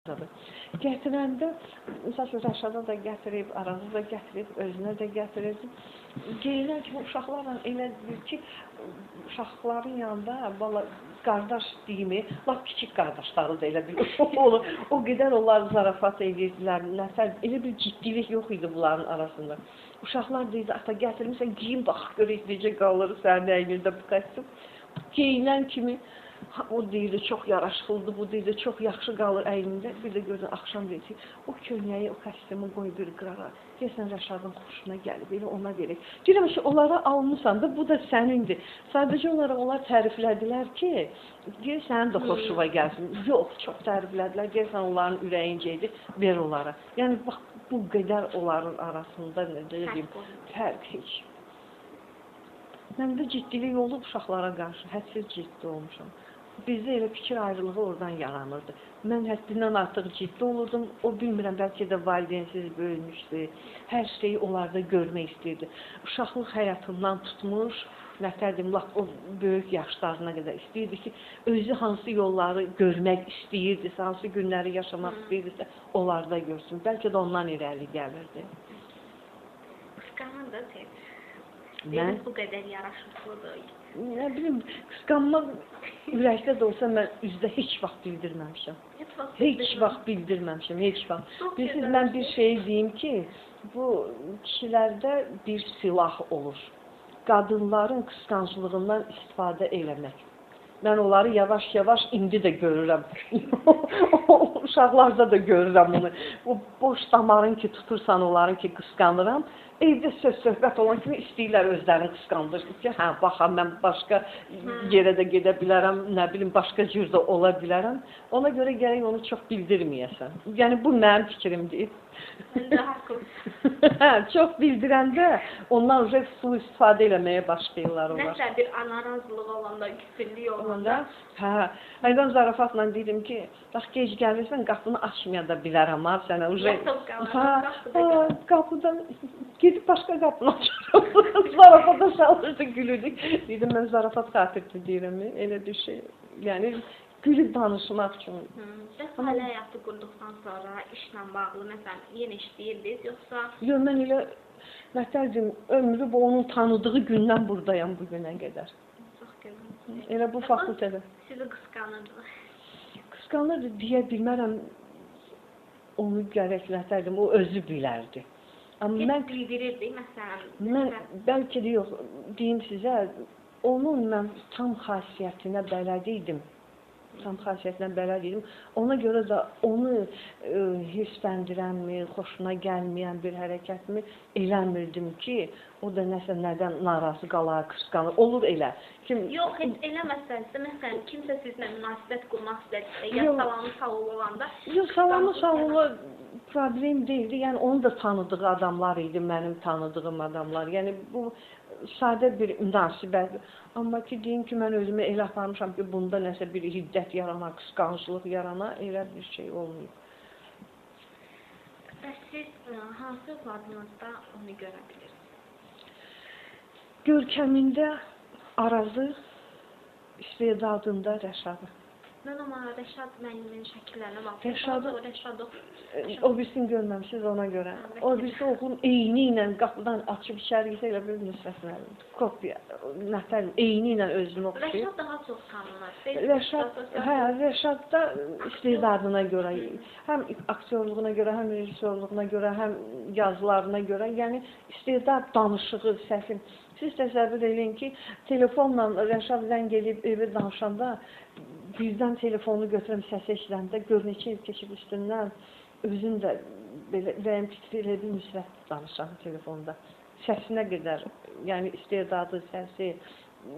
Gətirəndə, məsəl üçün Rəşada da gətirib, Arazı da gətirib, özünə də gətirib. Geyinən kimi uşaqlarla elə bir ki, uşaqların yanında valla qardaş deyimi, lap kiçik qardaşları da elə bir olur. O qədər onlar zarafat edirdilər, nəfər, elə bir ciddilik yox idi bunların arasında. Uşaqlar deyirdi, ata gətirmişsən, giyin bax, görək necə qalır sənin əynində bu qəsdim. Geyinən kimi, o deyirdi, çox yaraşıqlıdır, bu deyirdi, çox yaxşı qalır əynində. Bir də gördün, axşam deyir, o köynəyi, o kostyumu qoy bir qırağa. Deyirsən, Rəşadın xoşuna gəlib, elə ona verək. Deyirəm ki, onlara almışsan da, bu da sənindir. Sadəcə olaraq onlar təriflədilər ki, deyir, sənin də xoşuna gəlsin. Yox, çox təriflədilər, deyirsən, onların ürəyincə idi, ver onlara. Yəni, bax, bu qədər onların arasında, nə deyim, fərq heç. Məndə ciddilik olub uşaqlara qarşı, hədsiz ciddi olmuşam. Bizdə elə fikir ayrılığı oradan yaranırdı. Mən həddindən artıq ciddi olurdum, o bilmirəm, bəlkə də valideynsiz böyümüşdü, hər şeyi onlarda görmək istəyirdi. Uşaqlıq həyatından tutmuş, nətərdim, lap o böyük yaşlarına qədər istəyirdi ki, özü hansı yolları görmək istəyirdisə, hansı günləri yaşamaq istəyirdisə, onlarda görsün. Bəlkə də ondan irəli gəlirdi. Qısqanır da tez. Deniz bu qədər yaraşıqlıdır. Nə bilim, qısqanmaq ürəkdə də olsa mən üzdə heç vaxt bildirməmişəm. Heç vaxt bildirməmişəm, heç vaxt. Bilirsiniz, mən bir şey deyim ki, bu kişilərdə bir silah olur. Qadınların qısqanclığından istifadə eləmək. Mən onları yavaş-yavaş indi də görürəm. Uşaqlarda da görürəm bunu. O boş damarın ki, tutursan onların ki, qısqanıram. Evdə söz-söhbət olan kimi istəyirlər özlərini qısqandır ki, hə, baxam, mən başqa yerə də gedə bilərəm, nə bilim, başqa cür də ola bilərəm. Ona görə gərək onu çox bildirməyəsən. Yəni, bu mənim fikrimdir. Hə, çox bildirəndə onlar уже istifadə eləməyə başlayırlar onlar. Nəsə bir narazılıq olanda, küsünlük olanda. Hə, mən zarafatla dedim ki, bax, gec gəlirsən, qapını açmaya da bilərəm, ha, sənə уже. Qapıdan gedib başqa qapını açıram. Zarafata çalışdı, gülüdük. Dedim, mən zarafat xatirli deyirəm, elə bir şey. Yəni, gülüb danışmaq üçün. Bəs ailə həyatı qurduqdan sonra işlə bağlı, məsələn, yenə işləyirdiniz, yoxsa? Yox, mən elə, nətərdim, ömrü bu, onun tanıdığı gündən buradayam bu günə qədər. Çox gözəl. Elə bu fakültədə. Sizi qısqanırdı. Qısqanırdı deyə bilmərəm, onu gərək nətərdim, o özü bilərdi. Amma mən bildirirdi, məsələn. Mən, bəlkə də yox, deyim sizə, onun mən tam xasiyyətinə bələd idim. Tam xasiyyətinə bələd idim. Ona görə də onu hirsləndirənmi, xoşuna gəlməyən bir hərəkətimi eləmirdim ki, o da nəsə nədən narazı qalar, qısqanır. Olur elə. Yox, heç eləməsənsə, məsələn, kimsə sizinlə münasibət qurmaq istədirsə, ya salamı sağol olanda. Yox, salamı sağolu problem deyildi. Yəni, onu da tanıdığı adamlar idi, mənim tanıdığım adamlar. Yəni, bu sadə bir münasibət. Amma ki, deyim ki, mən özümü elə aparmışam ki, bunda nəsə bir hiddət yarana, qısqanclıq yarana, elə bir şey olmuyor. Bəs siz hansı övladınızda onu görə bilirsiniz? Görkəmində Arazı, istedadında Rəşadı. Mən amma Rəşad müəllimin şəkillərinə baxdım. Rəşad o birisini görməmişsiniz ona görə. O birisi oğlum eyni ilə qapıdan açıb içəri isə elə bir Nüsrət müəllim. Kopya, nətərim, eyni ilə özünü oxuyur. Rəşad daha çox tanınır. Rəşad da istedadına görə, həm aktyorluğuna görə, həm rejissorluğuna görə, həm yazılarına görə, yəni istedad, danışığı, səsi. Siz təsəvvür edin ki, telefonla Rəşad zəng edib evi danışanda, birdən telefonu götürəm səsi eşidəndə, gör neçə il keçib üstündən, özüm də belə rəyim titri elə bir Nüsrət danışan telefonda. Səsinə qədər, yəni istedadı, səsi,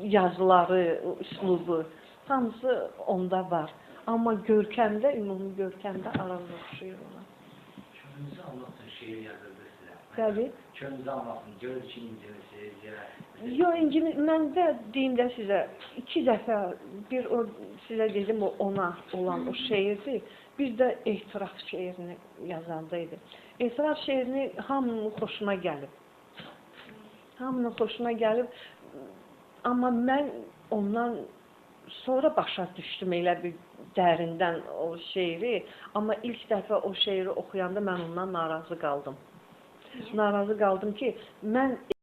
yazıları, üslubu, hamısı onda var. Amma görkəmdə, ümumi görkəmdə Arazı oxşuyur ona. Könlünüzü anlatın, şeir yazırdı sizə. Bəli. Könlünüzü anlatın, görür ki, incinizsiniz. Yox, mən də deyim də sizə, 2 dəfə, bir o sizə dedim ona olan o şeirdir, bir də ehtiraf şeirini yazandaydı. Ehtiraf şeirini hamının xoşuna gəlib. Hamının xoşuna gəlib, amma mən ondan sonra başa düşdüm elə bir dərindən o şeiri. Amma ilk dəfə o şeiri oxuyanda mən ondan narazı qaldım. Narazı qaldım ki, mən